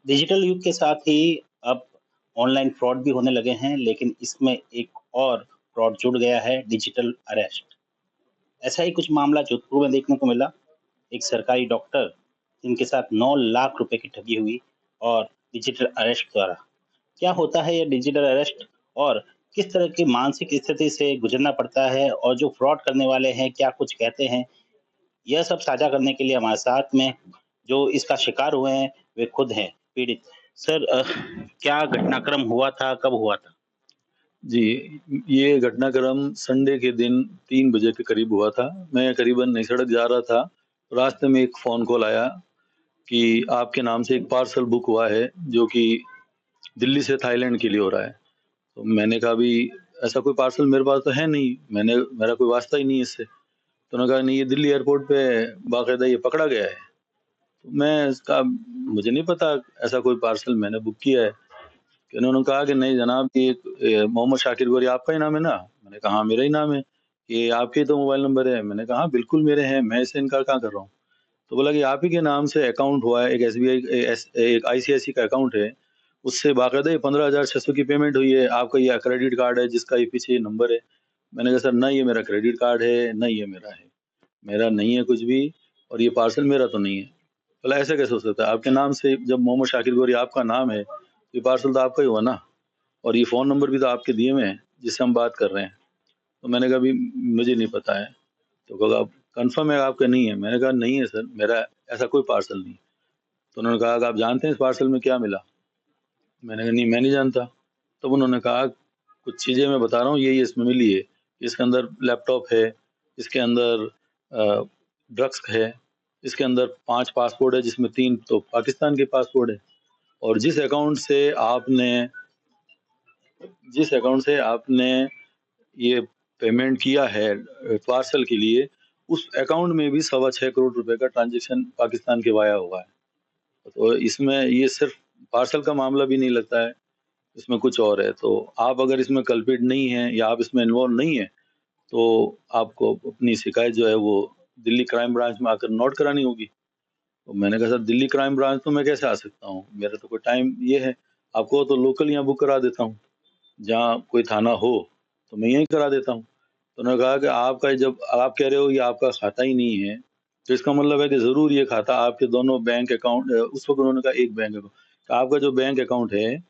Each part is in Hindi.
डिजिटल युग के साथ ही अब ऑनलाइन फ्रॉड भी होने लगे हैं, लेकिन इसमें एक और फ्रॉड जुड़ गया है, डिजिटल अरेस्ट। ऐसा ही कुछ मामला जोधपुर में देखने को मिला। एक सरकारी डॉक्टर जिनके साथ 9 लाख रुपए की ठगी हुई और डिजिटल अरेस्ट द्वारा। क्या होता है ये डिजिटल अरेस्ट और किस तरह की मानसिक स्थिति से गुजरना पड़ता है और जो फ्रॉड करने वाले हैं क्या कुछ कहते हैं? यह सब साझा करने के लिए हमारे साथ में जो इसका शिकार हुए हैं, वे खुद हैं पीड़ित। सर क्या घटनाक्रम हुआ था? कब हुआ था? जी, ये घटनाक्रम संडे के दिन 3 बजे के करीब हुआ था। मैं करीबन नई सड़क जा रहा था, रास्ते में एक फ़ोन कॉल आया कि आपके नाम से एक पार्सल बुक हुआ है, जो कि दिल्ली से थाईलैंड के लिए हो रहा है। तो मैंने कहा अभी ऐसा कोई पार्सल मेरे पास तो है नहीं, मेरा कोई वास्ता ही नहीं है इससे। तो उन्होंने कहा नहीं ये दिल्ली एयरपोर्ट पे बाकायदा ये पकड़ा गया है। तो मैं इसका मुझे नहीं पता ऐसा कोई पार्सल मैंने बुक किया है। कि उन्होंने कहा कि नहीं जनाब ये मोहम्मद शाकिर गोरी आपका ही नाम है ना? मैंने कहा हाँ, मेरा ही नाम है। ये आपके ही तो मोबाइल नंबर है? मैंने कहा हाँ, बिल्कुल मेरे हैं, मैं इससे इनकार कहाँ कर रहा हूँ। तो बोला कि आप ही के नाम से अकाउंट हुआ है, एक एसबीआई एक आईसीआईसी का अकाउंट है, उससे बाकायदा ये 15,600 की पेमेंट हुई है, आपका ये क्रेडिट कार्ड है जिसका ये पीछे ये नंबर है। मैंने कहा सर ना ये मेरा क्रेडिट कार्ड है, ना ये मेरा है। मेरा नहीं है कुछ भी और ये पार्सल मेरा तो नहीं है। बोला ऐसे कैसे हो सकता है? आपके नाम से जब मोहम्मद शाकिर गोरी आपका नाम है, ये पार्सल तो आपका ही हुआ ना? और ये फ़ोन नंबर भी तो आपके दिए हुए हैं, जिससे हम बात कर रहे हैं। तो मैंने कहा अभी मुझे नहीं पता है। तो कहा कन्फर्म है आपका नहीं है? मैंने कहा नहीं है सर, मेरा ऐसा कोई पार्सल नहीं है। तो उन्होंने कहा कि आप जानते हैं इस पार्सल में क्या मिला? मैंने कहा नहीं मैं नहीं जानता। तब उन्होंने कहा कुछ चीज़ें मैं बता रहा हूँ ये इसमें मिली है। इसके अंदर लैपटॉप है, इसके अंदर ड्रग्स है, इसके अंदर 5 पासपोर्ट है जिसमें 3 तो पाकिस्तान के पासपोर्ट है। और जिस अकाउंट से आपने ये पेमेंट किया है पार्सल के लिए, उस अकाउंट में भी 6.25 करोड़ रुपए का ट्रांज़ैक्शन पाकिस्तान के वाया हुआ है। तो इसमें ये सिर्फ़ पार्सल का मामला भी नहीं लगता है, इसमें कुछ और है। तो आप अगर इसमें कल्प्रिट नहीं हैं या आप इसमें इन्वॉल्व नहीं हैं, तो आपको अपनी शिकायत जो है वो दिल्ली क्राइम ब्रांच में आकर नोट करानी होगी। तो मैंने कहा सर दिल्ली क्राइम ब्रांच तो मैं कैसे आ सकता हूँ? मेरा तो कोई टाइम ये है, आपको तो लोकल यहाँ बुक करा देता हूँ। जहाँ कोई थाना हो, तो मैं यहीं करा देता हूँ। तो उन्होंने कहा कि आपका जब आप कह रहे हो ये आपका खाता ही नहीं है, तो इसका मतलब है कि ज़रूर ये खाता आपके दोनों बैंक अकाउंट उस वक़्त उन्होंने कहा एक बैंक अकाउंट, आपका जो बैंक अकाउंट है,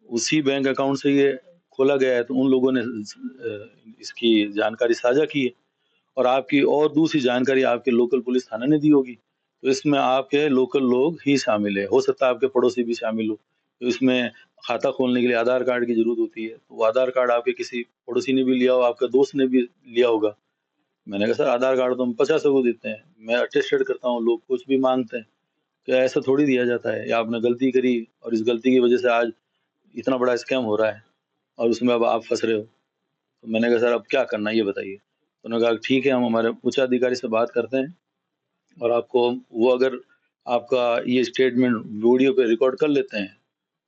उसी बैंक अकाउंट से ये खोला गया है, तो उन लोगों ने इसकी जानकारी साझा की है और आपकी और दूसरी जानकारी आपके लोकल पुलिस थाने ने दी होगी। तो इसमें आपके लोकल लोग ही शामिल है, हो सकता है आपके पड़ोसी भी शामिल हो। तो इसमें खाता खोलने के लिए आधार कार्ड की ज़रूरत होती है, तो वो आधार कार्ड आपके किसी पड़ोसी ने भी लिया हो, आपके दोस्त ने भी लिया होगा। मैंने कहा सर आधार कार्ड तो हम 50 को देते हैं, मैं अटेस्टेड करता हूँ, लोग कुछ भी माँगते हैं। क्या ऐसा थोड़ी दिया जाता है या आपने गलती करी और इस गलती की वज़ह से आज इतना बड़ा स्कैम हो रहा है और उसमें अब आप फँस रहे हो। तो मैंने कहा सर अब क्या करना है ये बताइए? तो उन्होंने कहा ठीक है हम हमारे उच्च अधिकारी से बात करते हैं और आपको वो अगर आपका ये स्टेटमेंट वीडियो पे रिकॉर्ड कर लेते हैं,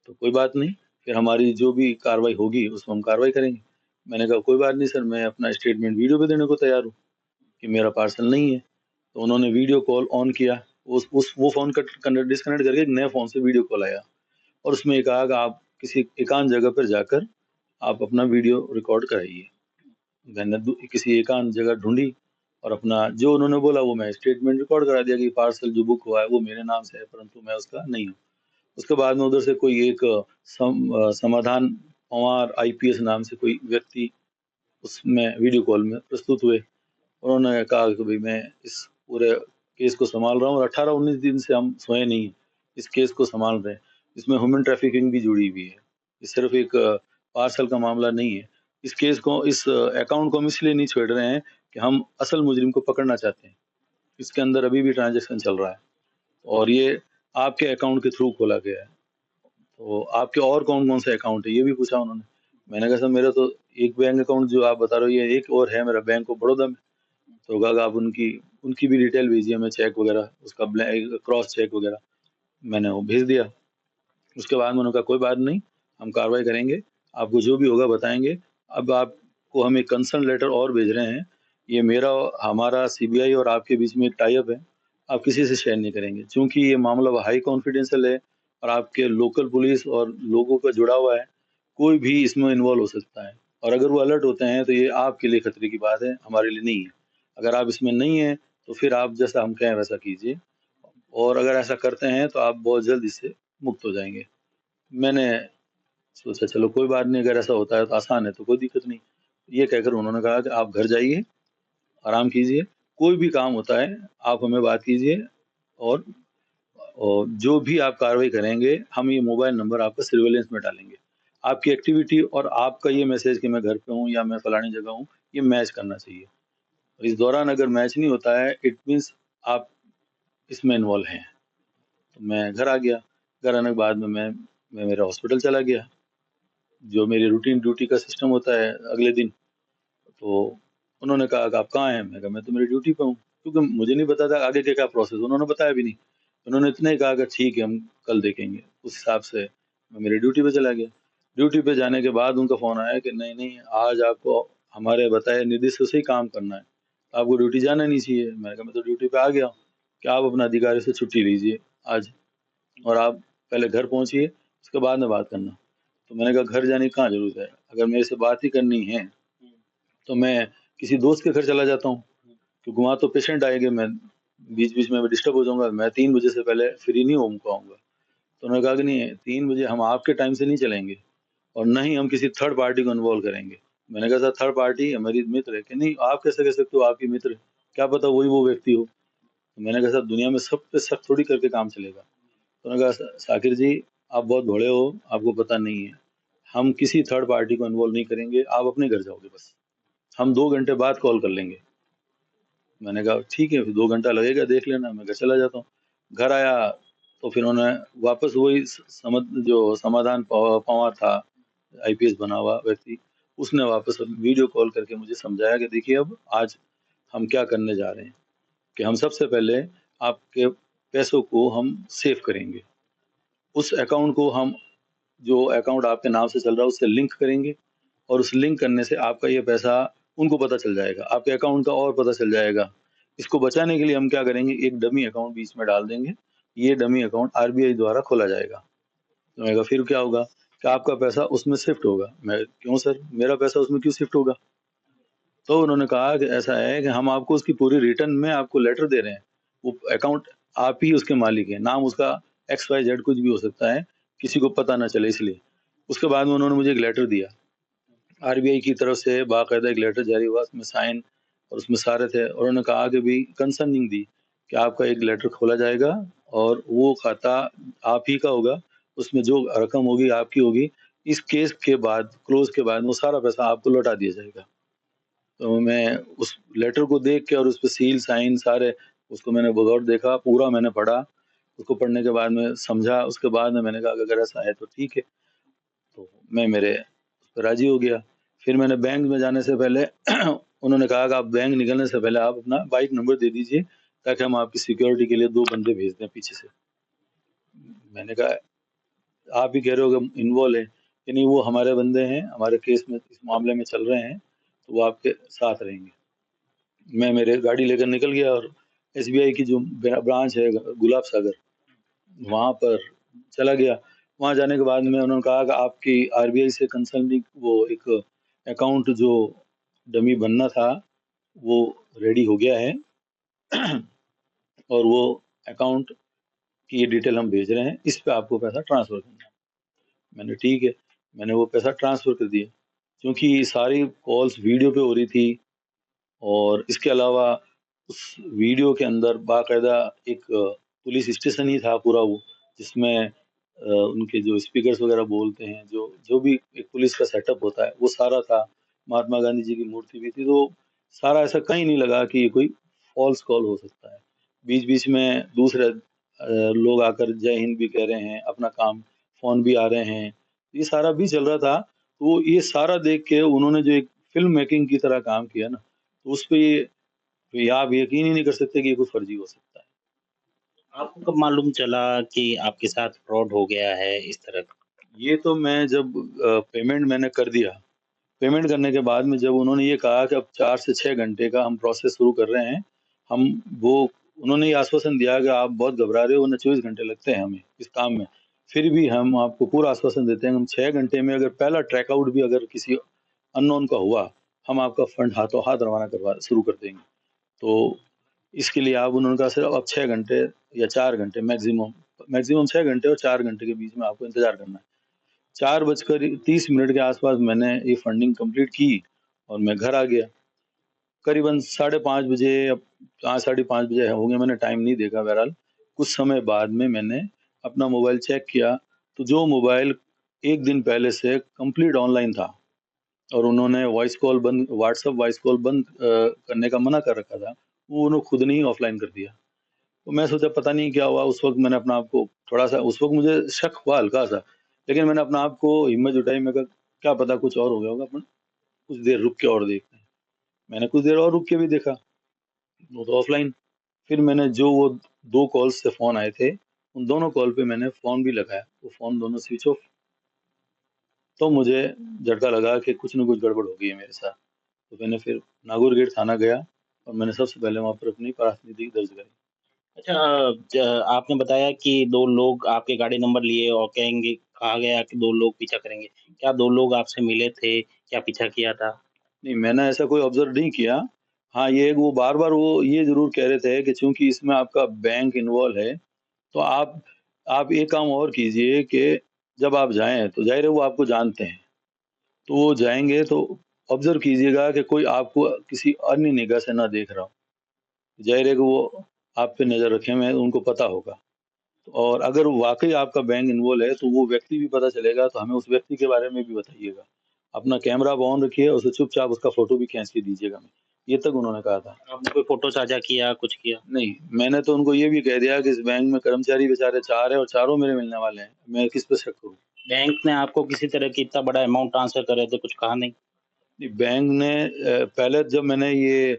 तो कोई बात नहीं, फिर हमारी जो भी कार्रवाई होगी उसमें हम कार्रवाई करेंगे। मैंने कहा कोई बात नहीं सर मैं अपना स्टेटमेंट वीडियो पे देने को तैयार हूँ कि मेरा पार्सल नहीं है। तो उन्होंने वीडियो कॉल ऑन किया, उस वो फ़ोन कट कन डिस्कनेक्ट करके एक नए फ़ोन से वीडियो कॉल आया और उसमें ये कहा कि आप किसी एकांत जगह पर जाकर आप अपना वीडियो रिकॉर्ड कराइए। मैंने किसी एकांत जगह ढूँढी और अपना जो उन्होंने बोला वो मैं स्टेटमेंट रिकॉर्ड करा दिया कि पार्सल जो बुक हुआ है वो मेरे नाम से है परंतु मैं उसका नहीं हूँ। उसके बाद में उधर से कोई एक समाधान पवार आईपीएस नाम से कोई व्यक्ति उसमें वीडियो कॉल में प्रस्तुत हुए। उन्होंने कहा कि भई मैं इस पूरे केस को सँभाल रहा हूँ और 18-19 दिन से हम सोए नहीं हैं, इस केस को सँभाल रहे हैं। इसमें ह्यूमन ट्रैफिकिंग भी जुड़ी हुई है। ये सिर्फ़ एक पार्सल का मामला नहीं है। इस अकाउंट को हम इसलिए नहीं छेड़ रहे हैं कि हम असल मुजरिम को पकड़ना चाहते हैं। इसके अंदर अभी भी ट्रांज़ैक्शन चल रहा है और ये आपके अकाउंट के थ्रू खोला गया है। तो आपके और कौन-कौन से अकाउंट है? ये भी पूछा उन्होंने। मैंने कहा सर मेरा तो एक बैंक अकाउंट जो आप बता रहे हो ये एक और है मेरा बैंक ऑफ बड़ौदा में। तो कहा कि आप उनकी उनकी भी डिटेल भेजिए हमें चेक वगैरह उसका क्रॉस चेक वगैरह। मैंने वो भेज दिया। उसके बाद में उन्होंने कहा कोई बात नहीं, हम कार्रवाई करेंगे, आपको जो भी होगा बताएँगे। अब आपको हम एक कंसर्न लेटर और भेज रहे हैं। ये मेरा हमारा सीबीआई और आपके बीच में एक टाई अप है। आप किसी से शेयर नहीं करेंगे। चूँकि ये मामला हाई कॉन्फिडेंशियल है और आपके लोकल पुलिस और लोगों का जुड़ा हुआ है, कोई भी इसमें इन्वॉल्व हो सकता है। और अगर वो अलर्ट होते हैं तो ये आपके लिए खतरे की बात है, हमारे लिए नहीं है। अगर आप इसमें नहीं हैं तो फिर आप जैसा हम कहें वैसा कीजिए, और अगर ऐसा करते हैं तो आप बहुत जल्द इससे मुक्त हो जाएँगे। मैंने सोचा चलो कोई बात नहीं, अगर ऐसा होता है तो आसान है तो कोई दिक्कत नहीं। ये कहकर उन्होंने कहा कि आप घर जाइए, आराम कीजिए, कोई भी काम होता है आप हमें बात कीजिए, और जो भी आप कार्रवाई करेंगे, हम ये मोबाइल नंबर आपका सर्विलेंस में डालेंगे। आपकी एक्टिविटी और आपका ये मैसेज कि मैं घर पे हूँ या मैं फलानी जगह हूँ, ये मैच करना चाहिए। और इस दौरान अगर मैच नहीं होता है, इट मीन्स आप इसमें इन्वॉल्व हैं। तो मैं घर आ गया, घर आने के बाद में मैं मेरा हॉस्पिटल चला गया, जो मेरी रूटीन ड्यूटी का सिस्टम होता है अगले दिन। तो उन्होंने कहा कि आप कहाँ हैं? मैं कहा मैं तो मेरी ड्यूटी पे हूँ, क्योंकि मुझे नहीं पता था आगे के क्या प्रोसेस, उन्होंने बताया भी नहीं। उन्होंने इतना ही कहा कि ठीक है, हम कल देखेंगे। उस हिसाब से मैं मेरी ड्यूटी पे चला गया। ड्यूटी पे जाने के बाद उनका फ़ोन आया कि नहीं, आज आपको हमारे बताए निर्देशों से ही काम करना है, आपको ड्यूटी जाना नहीं चाहिए। मैंने कहा मैं तो ड्यूटी पे आ गया हूँ, कि आप अपना अधिकारी से छुट्टी लीजिए आज, और आप पहले घर पहुँचिए, उसके बाद में बात करना। तो मैंने कहा घर जाने की कहाँ ज़रूरत है? अगर मेरे से बात ही करनी है तो मैं किसी दोस्त के घर चला जाता हूँ, क्योंकि वहाँ तो पेशेंट आएँगे, मैं बीच-बीच में डिस्टर्ब हो जाऊँगा, मैं 3 बजे से पहले फ्री नहीं हो पाऊँगा। तो उन्होंने कहा कि नहीं, 3 बजे हम आपके टाइम से नहीं चलेंगे, और ना ही हम किसी थर्ड पार्टी को इन्वॉल्व करेंगे। मैंने कहा सर, थर्ड पार्टी हमारी मित्र है। कि नहीं, आप कैसे कह सकते हो आपकी मित्र है? क्या पता वही वो व्यक्ति हो। तो मैंने कहा सर, दुनिया में सब पे शक थोड़ी करके काम चलेगा। तो उन्होंने कहा साकिर जी, आप बहुत भोले हो, आपको पता नहीं है। हम किसी थर्ड पार्टी को इन्वॉल्व नहीं करेंगे, आप अपने घर जाओगे बस। हम 2 घंटे बाद कॉल कर लेंगे। मैंने कहा ठीक है, फिर 2 घंटा लगेगा, देख लेना, मैं घर चला जाता हूँ। घर आया तो फिर उन्होंने वापस वही जो समाधान पंवार था, आईपीएस बना हुआ व्यक्ति, उसने वापस वीडियो कॉल करके मुझे समझाया कि देखिए, अब आज हम क्या करने जा रहे हैं, कि हम सबसे पहले आपके पैसों को हम सेव करेंगे। उस अकाउंट को हम, जो अकाउंट आपके नाम से चल रहा है, उससे लिंक करेंगे, और उस लिंक करने से आपका ये पैसा उनको पता चल जाएगा, आपके अकाउंट का और पता चल जाएगा। इसको बचाने के लिए हम क्या करेंगे, एक डमी अकाउंट बीच में डाल देंगे, ये डमी अकाउंट आरबीआई द्वारा खोला जाएगा। तो मैंने कहा फिर क्या होगा, कि आपका पैसा उसमें शिफ्ट होगा। मैं, क्यों सर, मेरा पैसा उसमें क्यों शिफ्ट होगा? तो उन्होंने कहा कि ऐसा है कि हम आपको उसकी पूरी रिटर्न में आपको लेटर दे रहे हैं। वो अकाउंट, आप ही उसके मालिक हैं, नाम उसका एक्स वाई जेड कुछ भी हो सकता है, किसी को पता ना चले इसलिए। उसके बाद में उन्होंने मुझे एक लेटर दिया, आरबीआई की तरफ से बाकायदा एक लेटर जारी हुआ, उसमें साइन और उसमें सारे थे, और उन्होंने कहा कि भी कंसर्निंग दी कि आपका एक लेटर खोला जाएगा, और वो खाता आप ही का होगा, उसमें जो रकम होगी आपकी होगी। इस केस के बाद, क्लोज के बाद, वो सारा पैसा आपको लौटा दिया जाएगा। तो मैं उस लेटर को देख के, और उस पे सील साइन सारे, उसको मैंने बगौर देखा, पूरा मैंने पढ़ा। उसको पढ़ने के बाद में समझा, उसके बाद में मैंने कहा कि अगर ऐसा है तो ठीक है। तो मैं मेरे उस पे राज़ी हो गया। फिर मैंने बैंक में जाने से पहले उन्होंने कहा कि आप बैंक निकलने से पहले आप अपना बाइक नंबर दे दीजिए, ताकि हम आपकी सिक्योरिटी के लिए 2 बंदे भेज दें पीछे से। मैंने कहा आप ही कह रहे हो कि इन्वॉल्व हैं, कि नहीं, वो हमारे बंदे हैं, हमारे केस में इस मामले में चल रहे हैं, तो वो आपके साथ रहेंगे। मैं मेरे गाड़ी लेकर निकल गया, और एसबीआई की जो ब्रांच है गुलाब सागर, वहाँ पर चला गया। वहाँ जाने के बाद में उन्होंने कहा कि आपकी आरबीआई से कंसर्निंग वो एक अकाउंट जो डमी बनना था, वो रेडी हो गया है, और वो अकाउंट की ये डिटेल हम भेज रहे हैं, इस पे आपको पैसा ट्रांसफ़र करना है। मैंने ठीक है, मैंने वो पैसा ट्रांसफ़र कर दिया। क्योंकि सारी कॉल्स वीडियो पे हो रही थी, और इसके अलावा उस वीडियो के अंदर बाकायदा एक पुलिस स्टेशन ही था पूरा वो, जिसमें उनके जो स्पीकर्स वगैरह बोलते हैं, जो जो भी एक पुलिस का सेटअप होता है, वो सारा था। महात्मा गांधी जी की मूर्ति भी थी, तो सारा ऐसा कहीं नहीं लगा कि ये कोई फ़ॉल्स कॉल हो सकता है। बीच-बीच में दूसरे लोग आकर जय हिंद भी कह रहे हैं, अपना काम, फ़ोन भी आ रहे हैं, ये सारा भी चल रहा था। तो ये सारा देख के उन्होंने जो एक फ़िल्म मेकिंग की तरह काम किया ना, तो उस पे ये आप यकीन ही नहीं कर सकते कि ये कोई फर्जी हो सकता है। आपको कब मालूम चला कि आपके साथ फ्रॉड हो गया है इस तरह का? ये तो मैं जब पेमेंट मैंने कर दिया, पेमेंट करने के बाद में जब उन्होंने ये कहा कि अब 4 से 6 घंटे का हम प्रोसेस शुरू कर रहे हैं, हम वो उन्होंने ये आश्वासन दिया कि आप बहुत घबरा रहे हो, वरना 24 घंटे लगते हैं हमें इस काम में। फिर भी हम आपको पूरा आश्वासन देते हैं, हम 6 घंटे में अगर पहला ट्रैक आउट भी अगर किसी अननोन का हुआ, हम आपका फंड हाथों-हाथ रवाना करवा शुरू कर देंगे। तो इसके लिए आप उन्होंने कहा सिर्फ अब 6 घंटे या 4 घंटे मैक्सिमम, मैक्सिमम 6 घंटे और 4 घंटे के बीच में आपको इंतज़ार करना है। 4 बजकर 30 मिनट के आस-पास मैंने ये फंडिंग कंप्लीट की और मैं घर आ गया। करीबन साढ़े 5 बजे या 5 साढ़े 5 बजे होंगे, मैंने टाइम नहीं देखा बहरहाल। कुछ समय बाद में मैंने अपना मोबाइल चेक किया, तो जो मोबाइल 1 दिन पहले से कंप्लीट ऑनलाइन था और उन्होंने वॉइस कॉल बंद, व्हाट्सएप वॉइस कॉल बंद करने का मना कर रखा था, वो उन्होंने खुद ने ही ऑफलाइन कर दिया। तो मैं सोचा पता नहीं क्या हुआ, उस वक़्त मैंने अपना आप को थोड़ा-सा, उस वक़्त मुझे शक हुआ हल्का-सा, लेकिन मैंने अपना आप को हिम्मत जुटाई, मैं कहा क्या पता कुछ और हो गया होगा, अपन कुछ देर रुक के और देखते हैं। मैंने कुछ देर और रुक के भी देखा, वो तो ऑफलाइन। फिर मैंने जो वो 2 कॉल्स से फ़ोन आए थे, उन दोनों कॉल पे मैंने फ़ोन भी लगाया, वो फ़ोन दोनों स्विच ऑफ। तो मुझे झटका लगा कि कुछ न कुछ गड़बड़ हो गई है मेरे साथ। तो मैंने फिर नागौर गेट थाना गया और मैंने सबसे पहले वहाँ पर अपनी प्राथमिकी दर्ज कराई। अच्छा, ज आपने बताया कि 2 लोग आपके गाड़ी नंबर लिए और कहा गया कि 2 लोग पीछा करेंगे। क्या 2 लोग आपसे मिले थे? क्या पीछा किया था? नहीं, मैंने ऐसा कोई ऑब्ज़र्व नहीं किया। हाँ, ये वो बार-बार वो ये ज़रूर कह रहे थे कि चूँकि इसमें आपका बैंक इन्वॉल्व है, तो आप एक काम और कीजिए कि जब आप जाएँ, तो ज़ाहिर है वो आपको जानते हैं। तो वो जाएँगे तो ऑब्ज़र्व कीजिएगा कि कोई आपको किसी अन्य निगाह से ना देख रहा हो। ज़ाहिर है कि वो आप पे नज़र रखे हुए हैं, उनको पता होगा। और अगर वाक़ई आपका बैंक इन्वॉल्व है, तो वो व्यक्ति भी पता चलेगा, तो हमें उस व्यक्ति के बारे में भी बताइएगा। अपना कैमरा आप ऑन रखिए, उसे चुपचाप उसका फ़ोटो भी खींच के दीजिएगा हमें। ये तक उन्होंने कहा था। आपने कोई फ़ोटो साझा किया, कुछ किया? नहीं, मैंने तो उनको ये भी कह दिया कि इस बैंक में कर्मचारी बेचारे 4 हैं और चारों मेरे मिलने वाले हैं। मैं किस पे शक करूँ? बैंक ने आपको किसी तरह की इतना बड़ा अमाउंट ट्रांसफ़र कर रहे थे, कुछ कहा नहीं? नहीं, बैंक ने पहले जब मैंने ये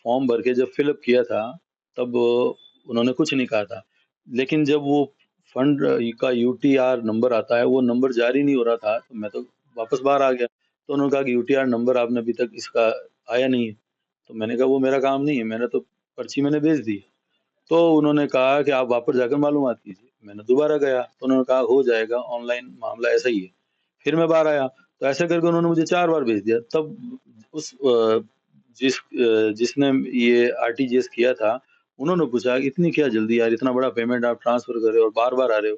फ़ॉर्म भर के जब फ़िल अप किया था, तब उन्होंने कुछ नहीं कहा था। लेकिन जब वो फंड का यूटीआर नंबर आता है, वो नंबर जारी नहीं हो रहा था, तो मैं तो वापस बाहर आ गया। तो उन्होंने कहा कि यूटीआर नंबर आपने अभी तक इसका आया नहीं है। तो मैंने कहा वो मेरा काम नहीं है, मैंने तो पर्ची मैंने भेज दी। तो उन्होंने कहा कि आप वापस जाकर मालूमात कीजिए। मैंने दोबारा गया, तो उन्होंने कहा हो जाएगा, ऑनलाइन मामला ऐसा ही है। फिर मैं बाहर आया, तो ऐसे करके उन्होंने मुझे 4 बार भेज दिया। तब उस जिसने ये आरटीजीएस किया था, उन्होंने पूछा इतनी क्या जल्दी यार, इतना बड़ा पेमेंट आप ट्रांसफर कर रहे हो और बार-बार आ रहे हो।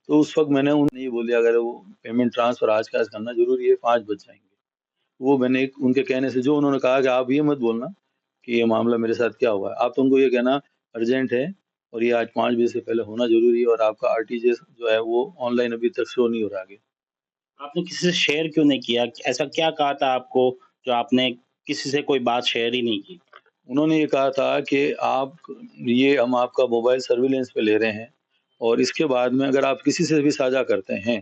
तो उस वक़्त मैंने उन्हें ये बोल दिया, अगर वो पेमेंट ट्रांसफर आज के आज करना ज़रूरी है, 5 बज जाएँगे। वो मैंने एक उनके कहने से, जो उन्होंने कहा कि आप ये मत बोलना कि ये मामला मेरे साथ क्या हुआ है। आप तो उनको ये कहना अर्जेंट है और ये आज 5 बजे से पहले होना ज़रूरी है और आपका आरटीजीएस जो है वो ऑनलाइन अभी तक शो नहीं हो रहा आगे। आपने किसी से शेयर क्यों नहीं किया? ऐसा क्या कहा था आपको, जो आपने किसी से कोई बात शेयर ही नहीं की? उन्होंने ये कहा था कि आप, ये हम आपका मोबाइल सर्विलेंस पे ले रहे हैं और इसके बाद में अगर आप किसी से भी साझा करते हैं,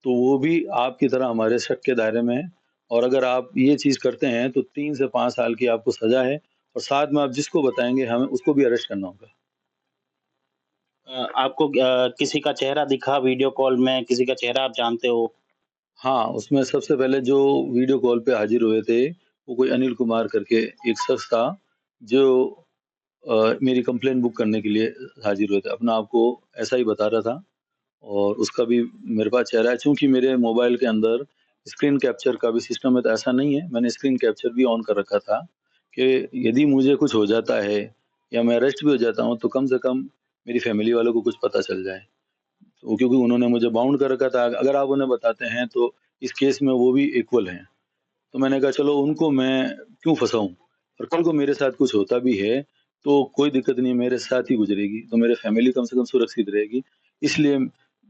तो वो भी आपकी तरह हमारे शक के दायरे में है और अगर आप ये चीज़ करते हैं तो 3 से 5 साल की आपको सज़ा है और साथ में आप जिसको बताएँगे हमें उसको भी अरेस्ट करना होगा। आपको किसी का चेहरा दिखा वीडियो कॉल में, किसी का चेहरा आप जानते हो? हाँ, उसमें सबसे पहले जो वीडियो कॉल पे हाज़िर हुए थे, वो कोई अनिल कुमार करके एक शख़्स था, जो मेरी कंप्लेंट बुक करने के लिए हाज़िर हुए थे। अपना आप को ऐसा ही बता रहा था और उसका भी मेरे पास चेहरा है। चूँकि मेरे मोबाइल के अंदर स्क्रीन कैप्चर का भी सिस्टम है, तो ऐसा नहीं है, मैंने स्क्रीन कैप्चर भी ऑन कर रखा था कि यदि मुझे कुछ हो जाता है या मैं अरेस्ट भी हो जाता हूँ, तो कम से कम मेरी फैमिली वालों को कुछ पता चल जाए। तो क्योंकि उन्होंने मुझे बाउंड कर रखा था, अगर आप उन्हें बताते हैं, तो इस केस में वो भी इक्वल हैं। तो मैंने कहा चलो उनको मैं क्यों फँसाऊँ? और कल को मेरे साथ कुछ होता भी है, तो कोई दिक्कत नहीं है, मेरे साथ ही गुज़रेगी, तो मेरी फैमिली कम से कम सुरक्षित रहेगी। इसलिए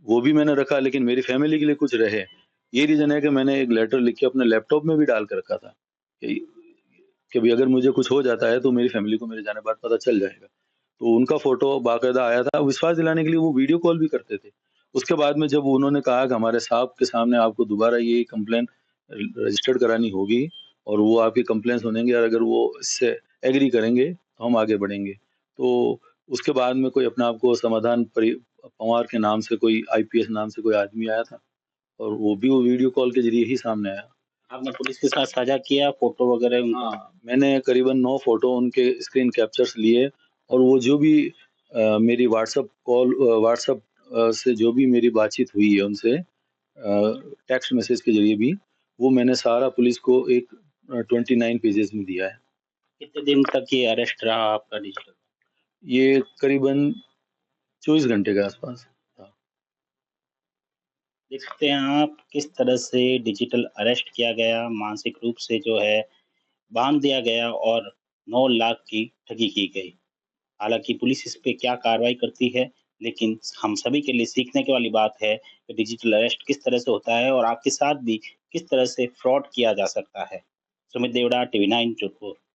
वो भी मैंने रखा, लेकिन मेरी फैमिली के लिए कुछ रहे। ये रीज़न है कि मैंने एक लेटर लिख के अपने लैपटॉप में भी डाल के रखा था, कि कि भई अगर मुझे कुछ हो जाता है, तो मेरी फैमिली को मेरे जाने बाद पता चल जाएगा। तो उनका फ़ोटो बाकायदा आया था, विश्वास दिलाने के लिए वो वीडियो कॉल भी करते थे। उसके बाद में जब उन्होंने कहा कि हमारे साहब के सामने आपको दोबारा ये कंप्लेंट रजिस्टर्ड करानी होगी और वो आपकी कंप्लेंट सुनेंगे और अगर वो इससे एग्री करेंगे, तो हम आगे बढ़ेंगे। तो उसके बाद में कोई अपने आप को समाधान पवार के नाम से, कोई आईपीएस नाम से कोई आदमी आया था और वो वीडियो कॉल के ज़रिए ही सामने आया। आपने पुलिस के साथ साझा किया फ़ोटो वगैरह उनका? हाँ, मैंने करीबन 9 फ़ोटो उनके स्क्रीन कैप्चर्स लिए और वो जो भी मेरी व्हाट्सएप से जो भी मेरी बातचीत हुई है उनसे टेक्स्ट मैसेज के ज़रिए भी, वो मैंने सारा पुलिस को एक 29 पेजेज़ में दिया है। कितने दिन तक ये अरेस्ट रहा आपका डिजिटल? ये करीबन 24 घंटे के आसपास था। देख सकते हैं आप किस तरह से डिजिटल अरेस्ट किया गया, मानसिक रूप से जो है बाँध दिया गया और 9 लाख की ठगी की गई। हालाँकि पुलिस इस पे क्या कार्रवाई करती है, लेकिन हम सभी के लिए सीखने की वाली बात है कि डिजिटल अरेस्ट किस तरह से होता है और आपके साथ भी किस तरह से फ्रॉड किया जा सकता है। सुमित देवड़ा, टीवी 9 जोधपुर।